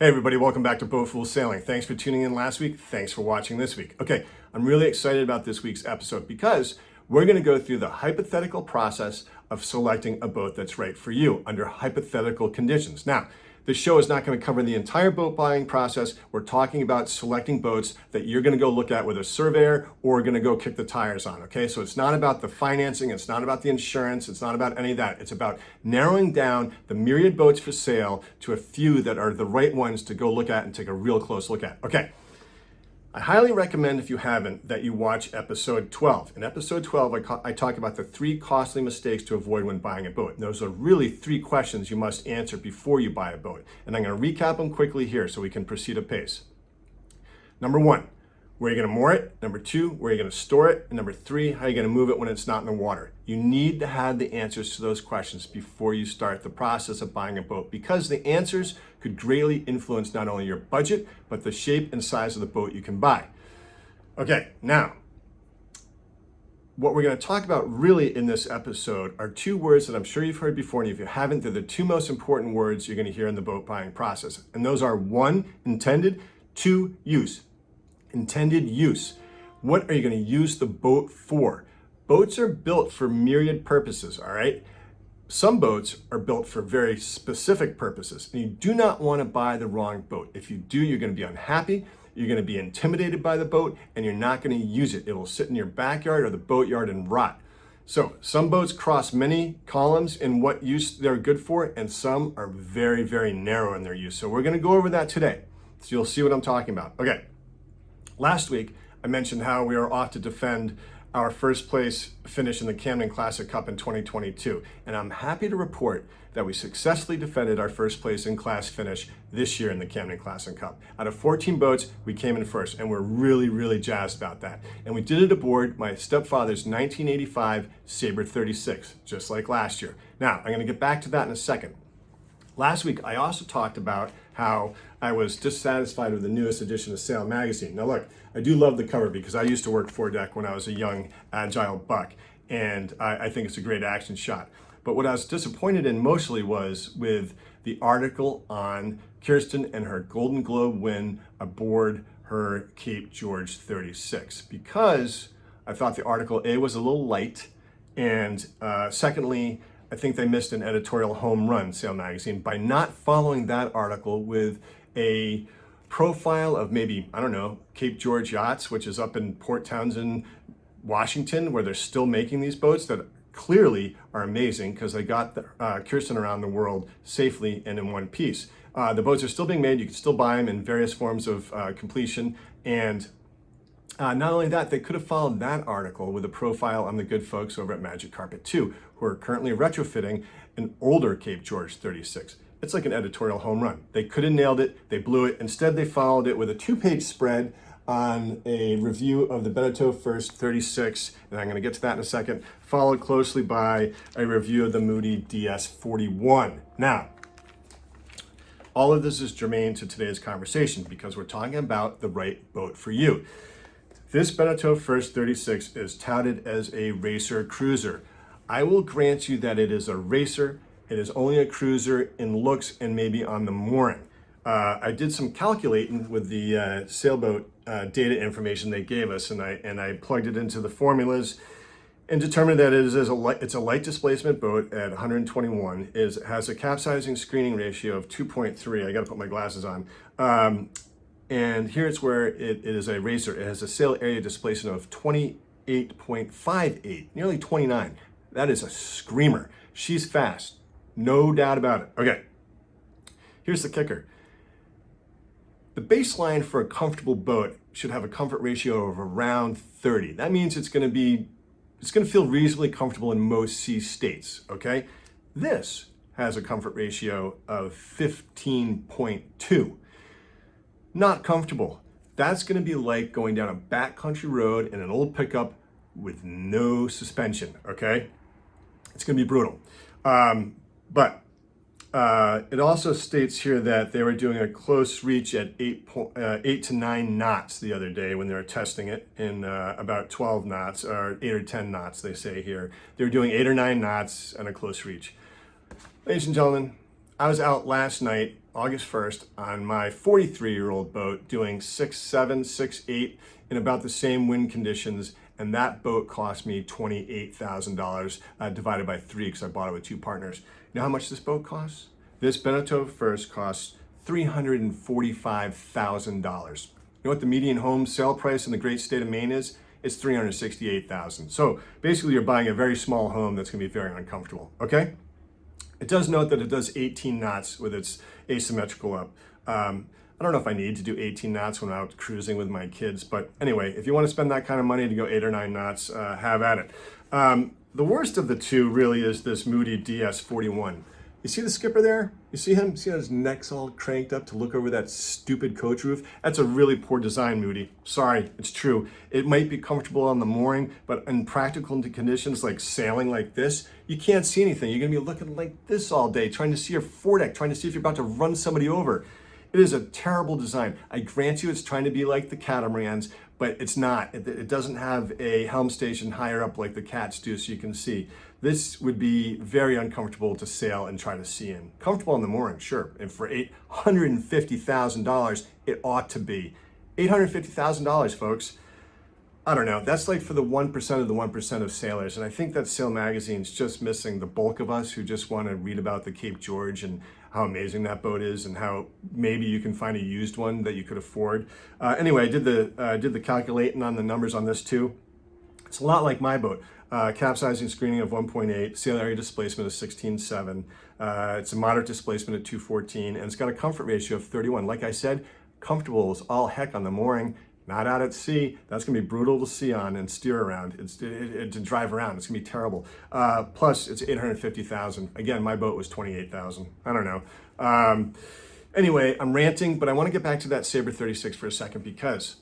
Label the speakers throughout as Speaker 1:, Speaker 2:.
Speaker 1: Hey everybody, welcome back to Boat Fool Sailing. Thanks for tuning in last week. Thanks for watching this week. Okay, I'm really excited about this week's episode because we're going to go through the hypothetical process of selecting a boat that's right for you under hypothetical conditions. Now, this show is not going to cover the entire boat buying process. We're talking about selecting boats that you're going to go look at with a surveyor or going to go kick the tires on, okay? So it's not about the financing, it's not about the insurance, it's not about any of that. It's about narrowing down the myriad boats for sale to a few that are the right ones to go look at and take a real close look at. Okay. I highly recommend, if you haven't, that you watch episode 12. In episode 12, I talk about the 3 costly mistakes to avoid when buying a boat. And those are really 3 questions you must answer before you buy a boat. And I'm going to recap them quickly here so we can proceed apace. Number 1, where are you going to moor it? Number 2, where are you going to store it? And number 3, how are you going to move it when it's not in the water? You need to have the answers to those questions before you start the process of buying a boat, because the answers could greatly influence not only your budget, but the shape and size of the boat you can buy. Okay, now, what we're going to talk about really in this episode are 2 words that I'm sure you've heard before, and if you haven't, they're the 2 most important words you're going to hear in the boat buying process. And those are 1, intended, 2, use. Intended use. What are you going to use the boat for? Boats are built for myriad purposes, all right? Some boats are built for very specific purposes, and you do not want to buy the wrong boat. If you do, you're going to be unhappy, you're going to be intimidated by the boat, and you're not going to use it. It will sit in your backyard or the boatyard and rot. So some boats cross many columns in what use they're good for, and some are very, very narrow in their use. So we're going to go over that today, so you'll see what I'm talking about. Okay. Last week, I mentioned how we are off to defend our first place finish in the Camden Classic Cup in 2022. And I'm happy to report that we successfully defended our first place in class finish this year in the Camden Classic Cup. Out of 14 boats, we came in first, and we're really, really jazzed about that. And we did it aboard my stepfather's 1985 Sailboat 36, just like last year. Now, I'm gonna get back to that in a second. Last week, I also talked about how I was dissatisfied with the newest edition of Sail magazine. Now look, I do love the cover because I used to work foredeck when I was a young, agile buck, and I think it's a great action shot. But what I was disappointed in mostly was with the article on Kirsten and her Golden Globe win aboard her Cape George 36, because I thought the article, A, was a little light, and secondly, I think they missed an editorial home run, Sail magazine, by not following that article with a profile of maybe, I don't know, Cape George Yachts, which is up in Port Townsend, Washington, where they're still making these boats that clearly are amazing because they got Kirsten around the world safely and in one piece. The boats are still being made. You can still buy them in various forms of completion. And not only that, they could have followed that article with a profile on the good folks over at Magic Carpet 2, who are currently retrofitting an older Cape George 36. It's like an editorial home run. They could have nailed it, they blew it. Instead, they followed it with a 2-page spread on a review of the Beneteau First 36, and I'm gonna get to that in a second, followed closely by a review of the Moody DS 41. Now, all of this is germane to today's conversation because we're talking about the right boat for you. This Beneteau First 36 is touted as a racer cruiser. I will grant you that it is a racer. It is only a cruiser in looks and maybe on the mooring. I did some calculating with the Sailboat data information they gave us, and I plugged it into the formulas and determined that it's a light displacement boat at 121. It has a capsizing screening ratio of 2.3. I got to put my glasses on. And here it's where it is a racer. It has a sail area displacement of 28.58, nearly 29. That is a screamer. She's fast, no doubt about it. Okay, here's the kicker. The baseline for a comfortable boat should have a comfort ratio of around 30. That means it's gonna feel reasonably comfortable in most sea states, okay? This has a comfort ratio of 15.2. Not comfortable. That's gonna be like going down a backcountry road in an old pickup with no suspension, okay? It's gonna be brutal. But it also states here that they were doing a close reach at 8 to 9 knots the other day when they were testing it in about 12 knots, or 8 or 10 knots, they say here. They were doing 8 or 9 knots and a close reach. Ladies and gentlemen, I was out last night August 1st on my 43-year-old boat doing 6'7", 6'8", in about the same wind conditions, and that boat cost me $28,000 divided by 3 because I bought it with 2 partners. You know how much this boat costs? This Beneteau first costs $345,000. You know what the median home sale price in the great state of Maine is? It's $368,000. So basically you're buying a very small home that's gonna be very uncomfortable, okay? It does note that it does 18 knots with its asymmetrical up. I don't know if I need to do 18 knots when I'm out cruising with my kids, but anyway, if you wanna spend that kind of money to go 8 or 9 knots, have at it. The worst of the two really is this Moody DS41. You see the skipper there? You see him? See how his neck's all cranked up to look over that stupid coach roof? That's a really poor design, Moody. Sorry, it's true. It might be comfortable on the mooring, but in practical conditions like sailing like this, you can't see anything. You're gonna be looking like this all day, trying to see your foredeck, trying to see if you're about to run somebody over. It is a terrible design. I grant you it's trying to be like the catamarans, but it's not. It doesn't have a helm station higher up like the cats do so you can see. This would be very uncomfortable to sail and try to see in. Comfortable on the mooring, sure. And for $850,000, it ought to be. $850,000, folks. I don't know. That's like for the 1% of the 1% of sailors. And I think that Sail Magazine's just missing the bulk of us who just want to read about the Cape George and how amazing that boat is and how maybe you can find a used one that you could afford. Anyway, I did the calculating on the numbers on this too. It's a lot like my boat. Capsizing screening of 1.8, sail area displacement of 16.7. It's a moderate displacement at 214, and it's got a comfort ratio of 31. Like I said, comfortable as all heck on the mooring, not out at sea. That's gonna be brutal to see on and steer around. To drive around, it's gonna be terrible. Plus, it's $850,000. Again, my boat was $28,000. I don't know. Anyway, I'm ranting, but I wanna get back to that Sabre 36 for a second because,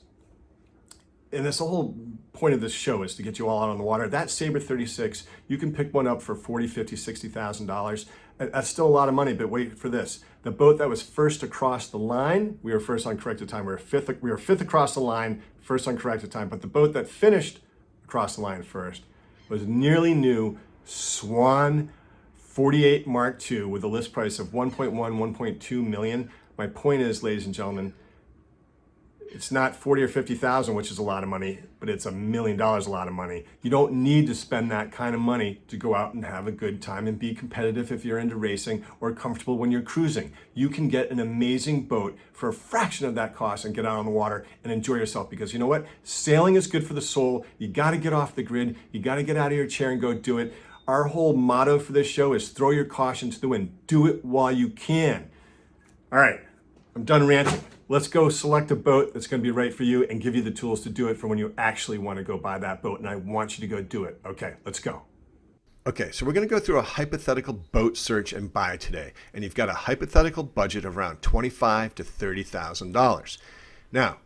Speaker 1: and that's the whole point of this show is to get you all out on the water. That Sabre 36, you can pick one up for $40,000, $50,000, $60,000. That's still a lot of money, but wait for this. The boat that was first across the line, we were first on corrected time. We were fifth across the line, first on corrected time. But the boat that finished across the line first was nearly new Swan 48 Mark II with a list price of 1.1, 1.2 million. My point is, ladies and gentlemen, it's not 40 or 50,000, which is a lot of money, but it's $1 million a lot of money. You don't need to spend that kind of money to go out and have a good time and be competitive if you're into racing or comfortable when you're cruising. You can get an amazing boat for a fraction of that cost and get out on the water and enjoy yourself, because you know what? Sailing is good for the soul. You gotta get off the grid. You gotta get out of your chair and go do it. Our whole motto for this show is throw your caution to the wind. Do it while you can. All right, I'm done ranting. Let's go select a boat that's going to be right for you and give you the tools to do it for when you actually want to go buy that boat, and I want you to go do it. Okay, let's go. Okay, so we're going to go through a hypothetical boat search and buy today, and you've got a hypothetical budget of around $25,000 to $30,000. Now,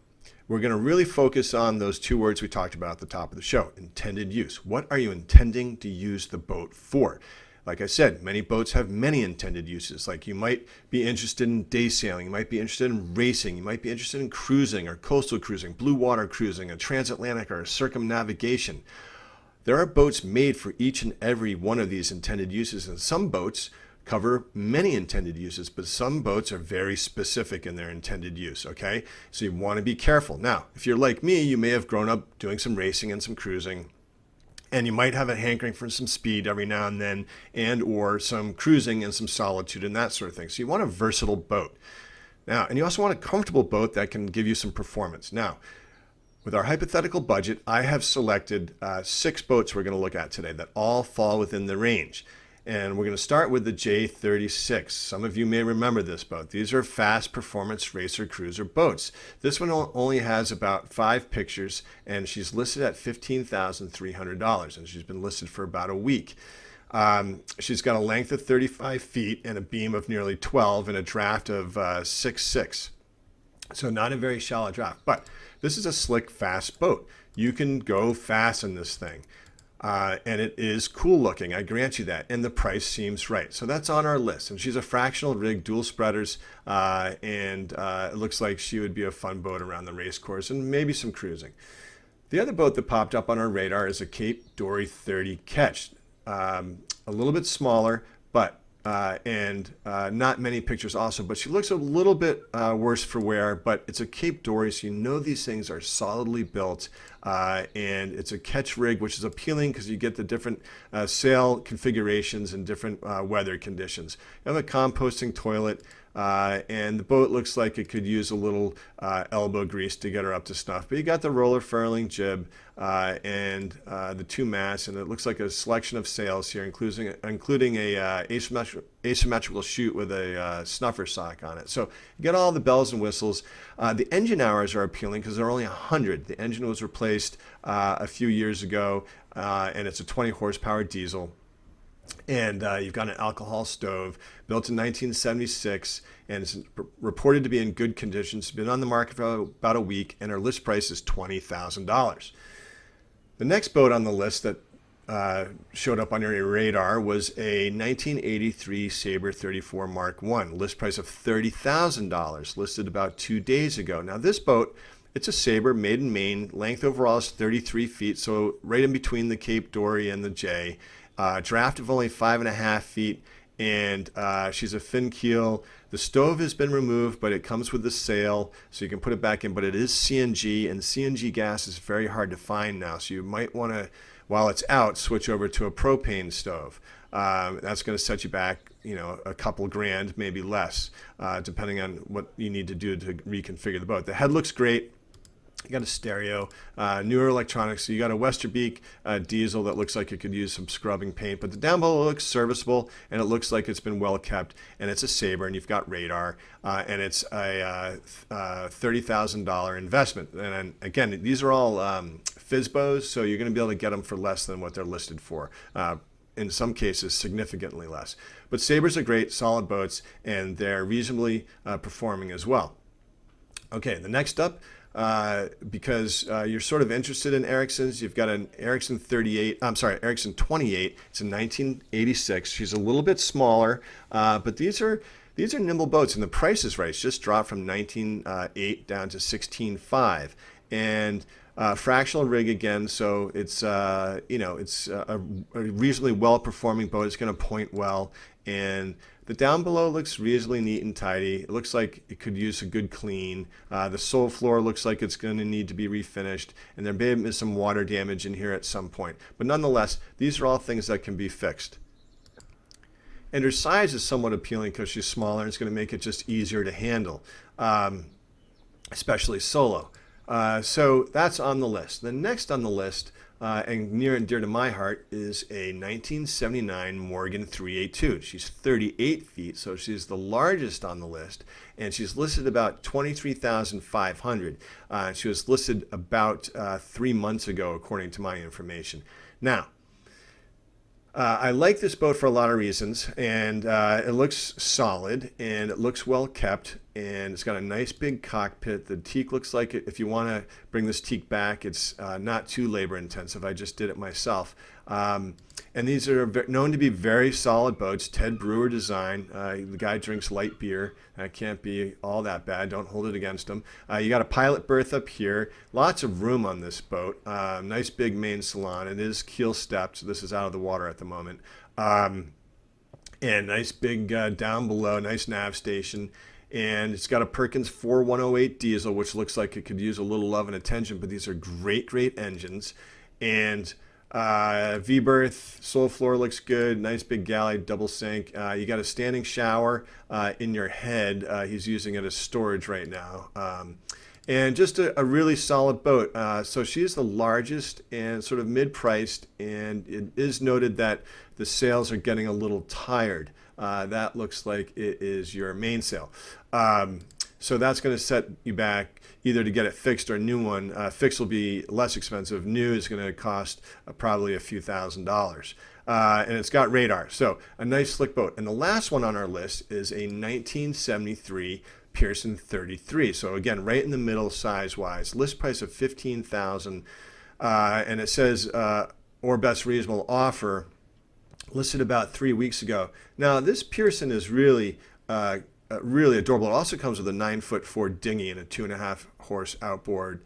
Speaker 1: we're going to really focus on those 2 words we talked about at the top of the show, intended use. What are you intending to use the boat for? Like I said, many boats have many intended uses. Like you might be interested in day sailing, you might be interested in racing, you might be interested in cruising or coastal cruising, blue water cruising, a transatlantic or a circumnavigation. There are boats made for each and every one of these intended uses, and some boats cover many intended uses, but some boats are very specific in their intended use, okay? So you want to be careful. Now, if you're like me, you may have grown up doing some racing and some cruising, and you might have a hankering for some speed every now and then, and or some cruising and some solitude and that sort of thing. So you want a versatile boat. Now, and you also want a comfortable boat that can give you some performance. Now, with our hypothetical budget, I have selected 6 boats we're going to look at today that all fall within the range. And we're going to start with the J36. Some of you may remember this boat. These are fast performance racer cruiser boats. This one only has about 5 pictures, and she's listed at $15,300, and she's been listed for about a week. She's got a length of 35 feet and a beam of nearly 12 and a draft of 6.6. So not a very shallow draft, but this is a slick, fast boat. You can go fast in this thing. And it is cool looking, I grant you that, and the price seems right. So that's on our list. And she's a fractional rig, dual spreaders, and it looks like she would be a fun boat around the race course and maybe some cruising. The other boat that popped up on our radar is a Cape Dory 30 Ketch. A little bit smaller, but and not many pictures also, but she looks a little bit worse for wear, but it's a Cape Dory, so you know these things are solidly built, and it's a catch rig, which is appealing because you get the different sail configurations and different weather conditions. You have a composting toilet, and the boat looks like it could use a little elbow grease to get her up to snuff. But you got the roller furling jib and the two masts, and it looks like a selection of sails here, including a asymmetrical chute with a snuffer sock on it. So you get all the bells and whistles. The engine hours are appealing because they're only 100. The engine was replaced a few years ago, and it's a 20 horsepower diesel. And you've got an alcohol stove built in 1976, and it's reported to be in good condition. It's been on the market for about a week, and our list price is $20,000. The next boat on the list that showed up on your radar was a 1983 Sabre 34 Mark I, list price of $30,000, listed about 2 days ago. Now this boat, it's a Sabre made in Maine. Length overall is 33 feet, so right in between the Cape Dory and the J. Draft of only 5.5 feet, and she's a fin keel. The stove has been removed, but it comes with the sail, so you can put it back in, but it is CNG, and CNG gas is very hard to find now, so you might want to, while it's out, switch over to a propane stove. That's going to set you back, a couple grand, maybe less, depending on what you need to do to reconfigure the boat. The head looks great. You got a stereo, newer electronics. So you got a Westerbeek diesel that looks like it could use some scrubbing paint, but the down below looks serviceable, and it looks like it's been well kept, and it's a Sabre, and you've got radar, and it's a $30,000 investment. And again, these are all FSBOs, so you're going to be able to get them for less than what they're listed for. In some cases, significantly less. But Sabres are great, solid boats, and they're reasonably performing as well. Okay, the next up, because you're sort of interested in Ericssons. You've got an Ericsson 28. I'm sorry, Ericsson 28. It's a 1986. She's a little bit smaller, but these are nimble boats, and the price is right. It's just dropped from 19.8 down to 16.5, and fractional rig again. So it's it's a reasonably well performing boat. It's going to point well, and the down below looks reasonably neat and tidy. It looks like it could use a good clean. The sole floor looks like it's going to need to be refinished, and there may be some water damage in here at some point. But nonetheless, these are all things that can be fixed. And her size is somewhat appealing because she's smaller, and it's going to make it just easier to handle, especially solo. So that's on the list. The next on the list, and near and dear to my heart, is a 1979 Morgan 382. She's 38 feet, so she's the largest on the list, and she's listed about $23,500. She was listed about 3 months ago, according to my information. Now, I like this boat for a lot of reasons, and it looks solid, and it looks well kept, and it's got a nice big cockpit. The teak looks like it. If you want to bring this teak back, it's not too labor intensive. I just did it myself. And these are known to be very solid boats. Ted Brewer design. The guy drinks light beer. That can't be all that bad. Don't hold it against him. You got a pilot berth up here. Lots of room on this boat. Nice big main salon. It is keel stepped, so this is out of the water at the moment. And nice big down below, nice nav station. And it's got a Perkins 4108 diesel, which looks like it could use a little love and attention, but these are great engines. And V-berth, sole floor looks good, nice big galley, double sink. You got a standing shower in your head. He's using it as storage right now. And just a really solid boat. So she is the largest and sort of mid-priced, and it is noted that the sails are getting a little tired. That looks like it is your mainsail. So that's going to set you back either to get it fixed or a new one. Fixed will be less expensive. New is going to cost probably a few $1,000s. And it's got radar. So a nice slick boat. And the last one on our list is a 1973 Pearson 33. So again, right in the middle size-wise. List price of $15,000. And it says, or best reasonable offer, listed about 3 weeks ago. Now, this Pearson is really adorable. It also comes with a 9-foot Ford dinghy and a 2.5 horse outboard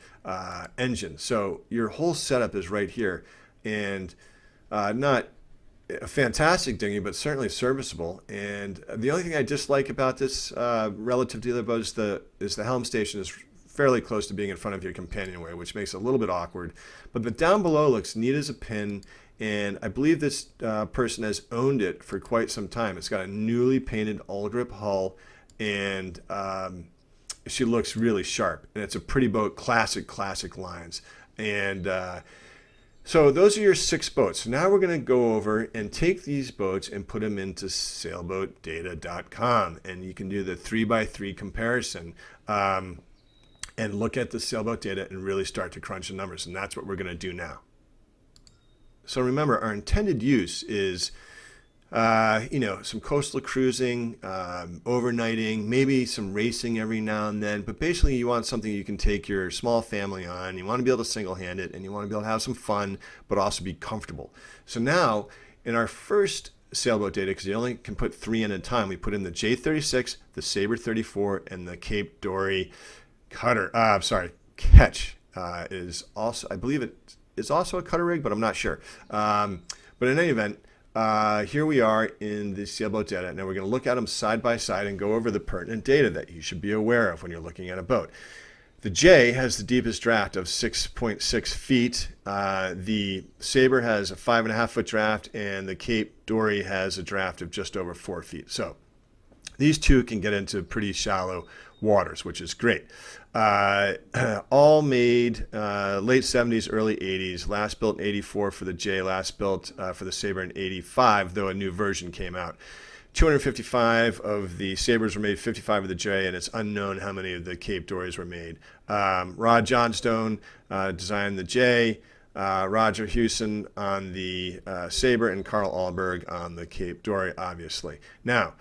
Speaker 1: engine. So your whole setup is right here, and a fantastic dinghy, but certainly serviceable. And the only thing I dislike about this relative to the other boats is the helm station is fairly close to being in front of your companionway, which makes it a little bit awkward. But the down below looks neat as a pin, and I believe this person has owned it for quite some time. It's got a newly painted all grip hull, and she looks really sharp. And it's a pretty boat, classic lines. And so those are your 6 boats. So now we're going to go over and take these boats and put them into sailboatdata.com, and you can do the 3x3 comparison. And look at the sailboat data and really start to crunch the numbers. And that's what we're going to do now. So remember, our intended use is, some coastal cruising, overnighting, maybe some racing every now and then. But basically, you want something you can take your small family on. You want to be able to single-hand it, and you want to be able to have some fun, but also be comfortable. So now, in our first sailboat data, because you only can put 3 in at a time, we put in the J36, the Sabre 34, and the Cape Dory ketch is also, I believe it is also a cutter rig, but I'm not sure. But in any event, here we are in the sailboat data. Now we're going to look at them side by side and go over the pertinent data that you should be aware of when you're looking at a boat. The J has the deepest draft of 6.6 feet. The Sabre has a 5.5 foot draft, and the Cape Dory has a draft of just over 4 feet. So these two can get into pretty shallow waters, which is great. All made late 70s, early 80s. Last built in 84 for the J, last built for the Sabre in 85, though a new version came out. 255 of the Sabres were made, 55 of the J, and it's unknown how many of the Cape Dories were made. Rod Johnstone designed the J, Roger Hewson on the Sabre, and Carl Ahlberg on the Cape Dory, obviously. Now,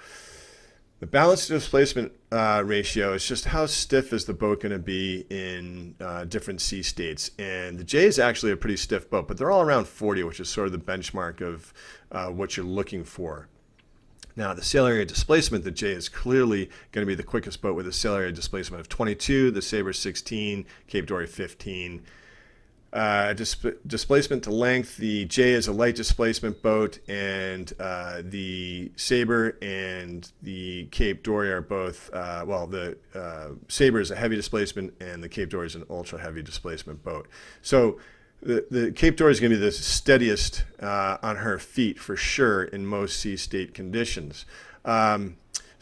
Speaker 1: the balance to displacement ratio is just how stiff is the boat going to be in different sea states. And the J is actually a pretty stiff boat, but they're all around 40, which is sort of the benchmark of what you're looking for. Now, the sail area displacement, the J is clearly going to be the quickest boat with a sail area displacement of 22, the Sabre 16, Cape Dory 15. Displacement to length, the J is a light displacement boat, and the Sabre and the Cape Dory are both, the Sabre is a heavy displacement and the Cape Dory is an ultra heavy displacement boat. So the Cape Dory is going to be the steadiest on her feet for sure in most sea state conditions.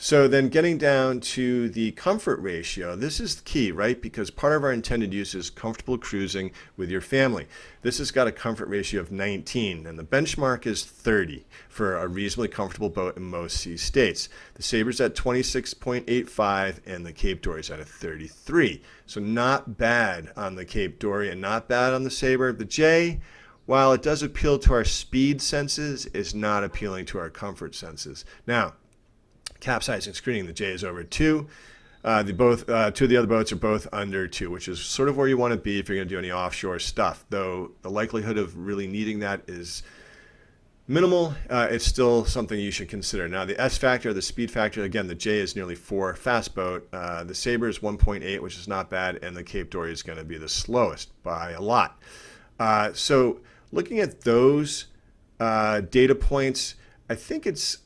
Speaker 1: So then getting down to the comfort ratio, this is the key, right? Because part of our intended use is comfortable cruising with your family. This has got a comfort ratio of 19, and the benchmark is 30 for a reasonably comfortable boat in most sea states. The Sabre's at 26.85, and the Cape Dory's at a 33. So not bad on the Cape Dory and not bad on the Sabre. The J, while it does appeal to our speed senses, is not appealing to our comfort senses. Now, capsizing screening, the J is over 2. Two of the other boats are both under 2, which is sort of where you want to be if you're going to do any offshore stuff, though the likelihood of really needing that is minimal. It's still something you should consider. Now, the S factor, the speed factor, again, the J is nearly 4, fast boat. The Sabre is 1.8, which is not bad, and the Cape Dory is going to be the slowest by a lot. So looking at those data points, I think it's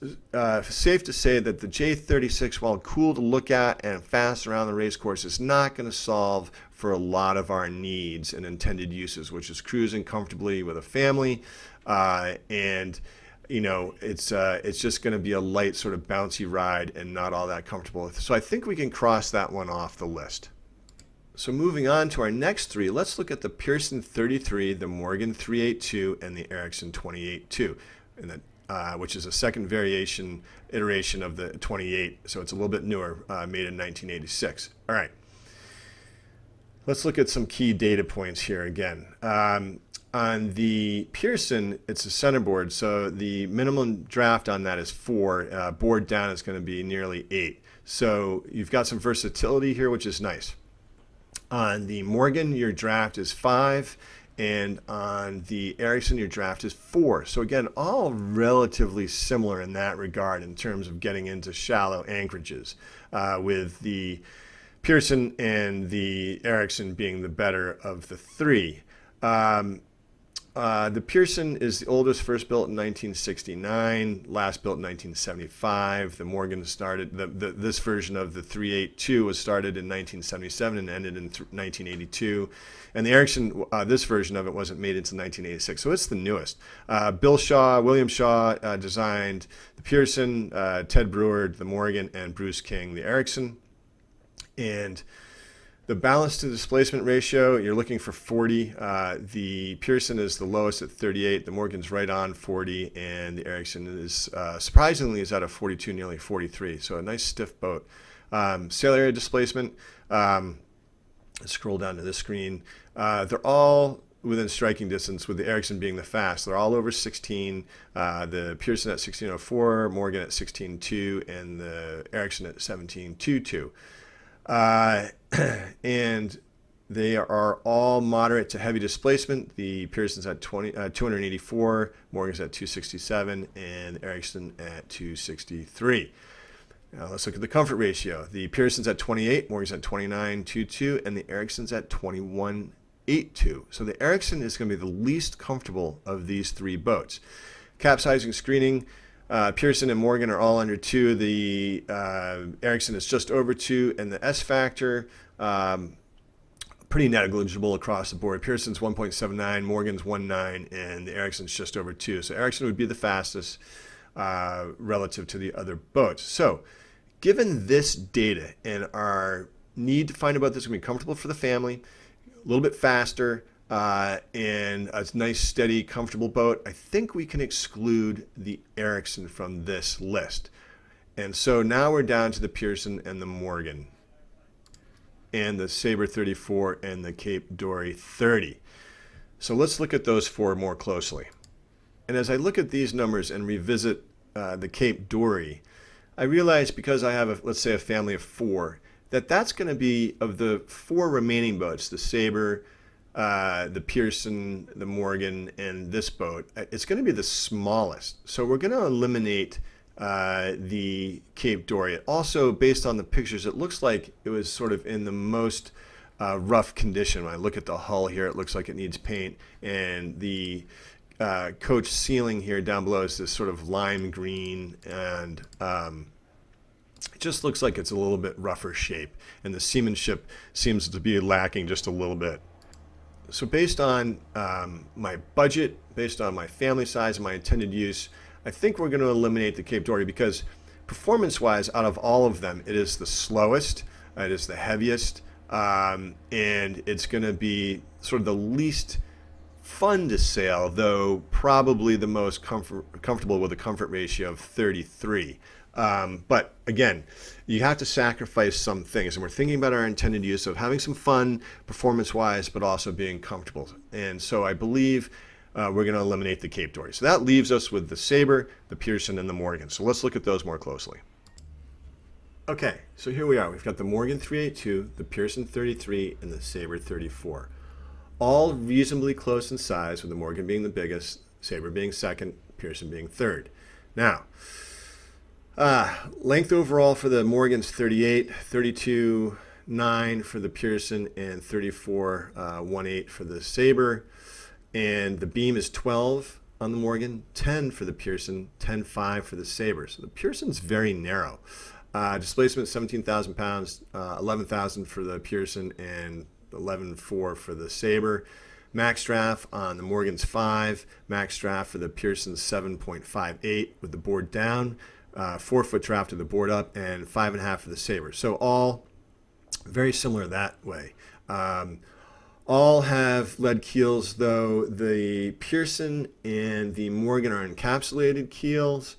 Speaker 1: safe to say that the J36, while cool to look at and fast around the race course, is not going to solve for a lot of our needs and intended uses, which is cruising comfortably with a family, and it's just going to be a light sort of bouncy ride and not all that comfortable. So I think we can cross that one off the list. So moving on to our next 3, let's look at the Pearson 33, the Morgan 382, and the Ericsson 28-2, which is a second iteration of the 28, so it's a little bit newer, made in 1986. All right, let's look at some key data points here again. On the Pearson, it's a centerboard, so the minimum draft on that is 4. Board down is going to be nearly 8. So you've got some versatility here, which is nice. On the Morgan, your draft is 5. And on the Ericsson, your draft is 4. So again, all relatively similar in that regard in terms of getting into shallow anchorages, with the Pearson and the Ericsson being the better of the 3. The Pearson is the oldest, first built in 1969, last built in 1975. The Morgan started, this version of the 382 was started in 1977 and ended in 1982. And the Erickson, this version of it wasn't made until 1986, so it's the newest. William Shaw designed the Pearson, Ted Brewer, the Morgan, and Bruce King, the Erickson. And the balance to displacement ratio, you're looking for 40. The Pearson is the lowest at 38. The Morgan's right on 40, and the Erickson is surprisingly is at a 42, nearly 43. So a nice stiff boat. Sail area displacement. Let's scroll down to this screen. They're all within striking distance, with the Erickson being the fast. They're all over 16. The Pearson at 1604, Morgan at 16.2, and the Erickson at 17.22. And they are all moderate to heavy displacement. The Pearson's at 284, Morgan's at 267, and the Erickson at 263. Now let's look at the comfort ratio. The Pearson's at 28, Morgan's at 29.22, and the Erickson's at 21.82. So the Erickson is going to be the least comfortable of these three boats. Capsizing screening. Pearson and Morgan are all under 2. The Erickson is just over 2, and the S factor, pretty negligible across the board. Pearson's 1.79, Morgan's 1.9, and the Erickson's just over 2. So Erickson would be the fastest relative to the other boats. So given this data and our need to find a boat that's going to be comfortable for the family, a little bit faster, and a nice, steady, comfortable boat, I think we can exclude the Erickson from this list. And so now we're down to the Pearson and the Morgan, and the Sabre 34 and the Cape Dory 30. So let's look at those four more closely. And as I look at these numbers and revisit the Cape Dory, I realize, because I have, let's say, a family of 4, that's going to be, of the 4 remaining boats, the Sabre, the Pearson, the Morgan, and this boat, it's going to be the smallest. So we're going to eliminate the Cape Dory. Also, based on the pictures, it looks like it was sort of in the most rough condition. When I look at the hull here, it looks like it needs paint, and the coach ceiling here down below is this sort of lime green, and it just looks like it's a little bit rougher shape, and the seamanship seems to be lacking just a little bit. So based on my budget, based on my family size and my intended use, I think we're going to eliminate the Cape Dory, because performance-wise, out of all of them, it is the slowest, it is the heaviest, and it's going to be sort of the least fun to sail, though probably the most comfortable, with a comfort ratio of 33. But again, you have to sacrifice some things, and we're thinking about our intended use of having some fun performance-wise, but also being comfortable. And so I believe we're going to eliminate the Cape Dory. So that leaves us with the Sabre, the Pearson, and the Morgan. So let's look at those more closely. Okay, so here we are. We've got the Morgan 382, the Pearson 33, and the Sabre 34. All reasonably close in size, with the Morgan being the biggest, Sabre being second, Pearson being third. Now, length overall for the Morgan's 38, 32.9 for the Pearson, and 34.18 for the Sabre. And the beam is 12 on the Morgan, 10 for the Pearson, 10.5 for the Sabre. So the Pearson's very narrow. Displacement 17,000 pounds, 11,000 for the Pearson, and 11.4 for the Sabre. Max draft on the Morgan's 5, max draft for the Pearson's 7.58 with the board down, 4-foot draft to the board up, and 5.5 for the Sabre. So all very similar that way. All have lead keels, though the Pearson and the Morgan are encapsulated keels,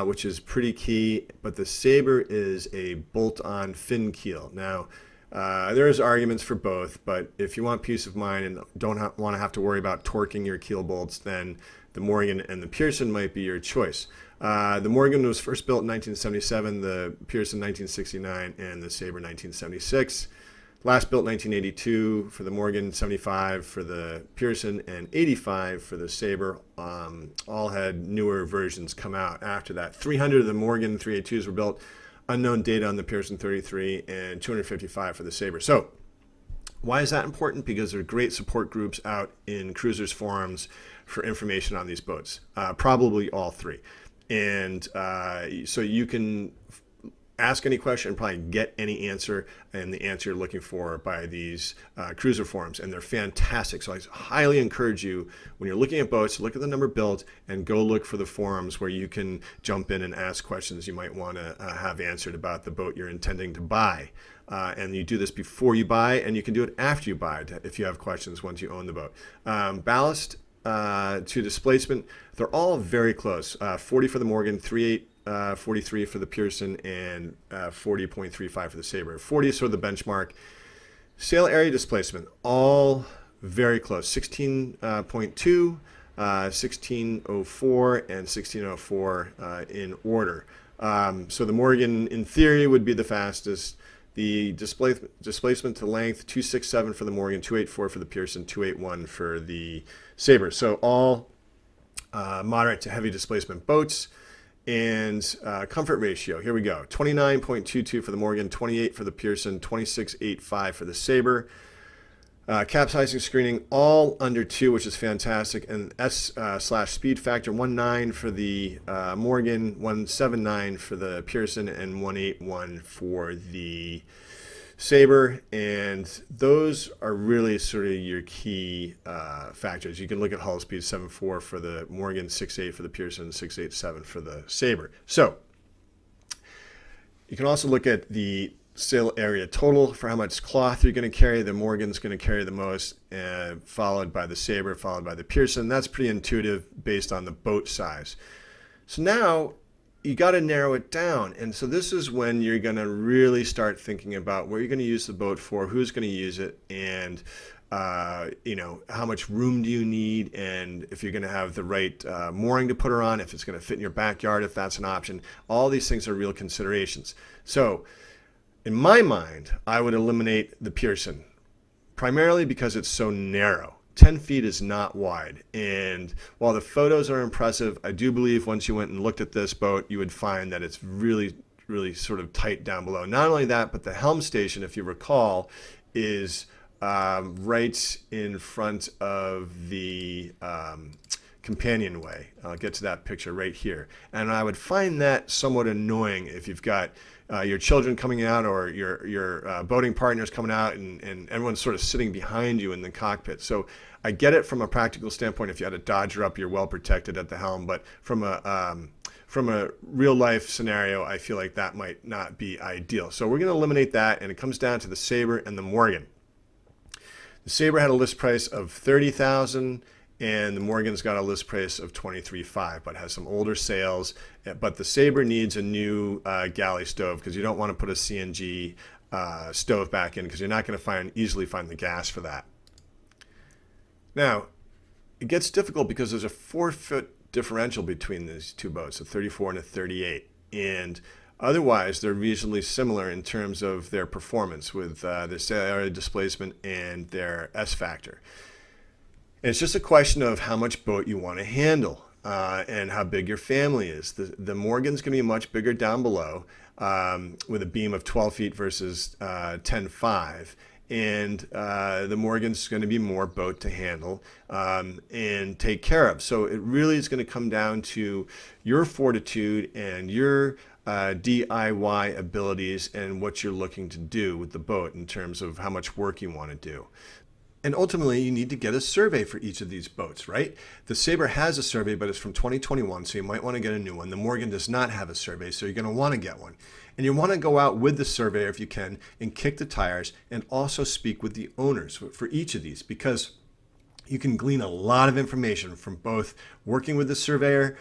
Speaker 1: which is pretty key, but the Sabre is a bolt-on fin keel. Now, there's arguments for both, but if you want peace of mind and don't want to have to worry about torquing your keel bolts, then the Morgan and the Pearson might be your choice. The Morgan was first built in 1977, the Pearson 1969, and the Sabre 1976. Last built 1982 for the Morgan, 75 for the Pearson, and 85 for the Sabre. All had newer versions come out after that. 300 of the Morgan 382s were built. Unknown data on the Pearson 33, and 255 for the Sabre. So Why is that important? Because there are great support groups out in cruisers forums for information on these boats, probably all three. And so you can ask any question and probably get any answer, and the answer you're looking for by these cruiser forums, and they're fantastic. So I highly encourage you, when you're looking at boats, look at the number built and go look for the forums where you can jump in and ask questions you might want to have answered about the boat you're intending to buy. And you do this before you buy, and you can do it after you buy it if you have questions once you own the boat. Ballast to displacement, they're all very close. 40 for the Morgan, 3.8 43 for the Pearson, and 40.35 for the Sabre. 40 is sort of the benchmark. Sail area displacement, all very close. 16.2, 1604, and 1604 in order. So the Morgan, in theory, would be the fastest. The displacement to length, 267 for the Morgan, 284 for the Pearson, 281 for the Sabre. So all moderate to heavy displacement boats. And comfort ratio, here we go. 29.22 for the Morgan, 28 for the Pearson, 26.85 for the Sabre. Capsizing screening, all under 2, which is fantastic. And S/speed factor, 1.9 for the Morgan, 1.79 for the Pearson, and 1.81 for the Sabre. And those are really sort of your key factors. You can look at hull speed, 7.4 for the Morgan, 6.8 for the Pearson, 6.87 for the Sabre. So you can also look at the sail area total for how much cloth you're going to carry. The Morgan's going to carry the most, followed by the Sabre, followed by the Pearson. That's pretty intuitive based on the boat size. So now you got to narrow it down. And so this is when you're going to really start thinking about where you're going to use the boat for, who's going to use it, and how much room do you need, and if you're going to have the right mooring to put her on, if it's going to fit in your backyard, if that's an option. All these things are real considerations. So in my mind, I would eliminate the Pearson, primarily because it's so narrow. 10 feet is not wide. And while the photos are impressive, I do believe once you went and looked at this boat, you would find that it's really, really sort of tight down below. Not only that, but the helm station, if you recall, is right in front of the companionway. I'll get to that picture right here. And I would find that somewhat annoying if you've got your children coming out, or your boating partners coming out, and everyone's sort of sitting behind you in the cockpit. So I get it from a practical standpoint. If you had a Dodger up, you're well protected at the helm. But from a real life scenario, I feel like that might not be ideal. So we're going to eliminate that, and it comes down to the Sabre and the Morgan. The Sabre had a list price of $30,000. And the Morgan's got a list price of $23,500, but has some older sails. But the Sabre needs a new galley stove, because you don't want to put a CNG stove back in, because you're not going to easily find the gas for that. Now, it gets difficult because there's a 4-foot differential between these two boats, a 34 and a 38. And otherwise, they're reasonably similar in terms of their performance with their sail area displacement and their S factor. And it's just a question of how much boat you want to handle and how big your family is. The Morgan's going to be much bigger down below, with a beam of 12 feet versus 10.5. And the Morgan's going to be more boat to handle and take care of. So it really is going to come down to your fortitude and your DIY abilities and what you're looking to do with the boat in terms of how much work you want to do. And ultimately, you need to get a survey for each of these boats, right? The Sabre has a survey, but it's from 2021, so you might want to get a new one. The Morgan does not have a survey, so you're going to want to get one. And you want to go out with the surveyor if you can and kick the tires, and also speak with the owners for each of these, because you can glean a lot of information from both working with the surveyor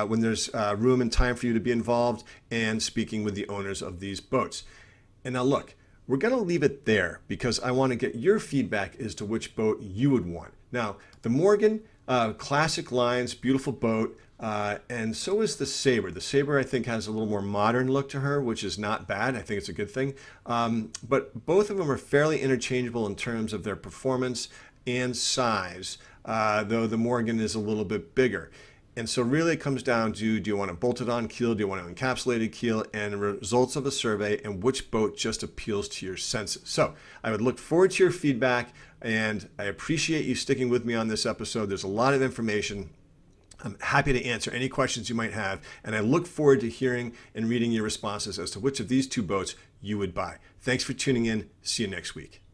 Speaker 1: when there's room and time for you to be involved, and speaking with the owners of these boats. And now look, we're going to leave it there because I want to get your feedback as to which boat you would want. Now, the Morgan, classic lines, beautiful boat, and so is the Sabre. The Sabre, I think, has a little more modern look to her, which is not bad. I think it's a good thing. But both of them are fairly interchangeable in terms of their performance and size, though the Morgan is a little bit bigger. And so really it comes down to, do you want a bolted on keel? Do you want an encapsulated keel? And the results of a survey and which boat just appeals to your senses. So I would look forward to your feedback, and I appreciate you sticking with me on this episode. There's a lot of information. I'm happy to answer any questions you might have, and I look forward to hearing and reading your responses as to which of these two boats you would buy. Thanks for tuning in. See you next week.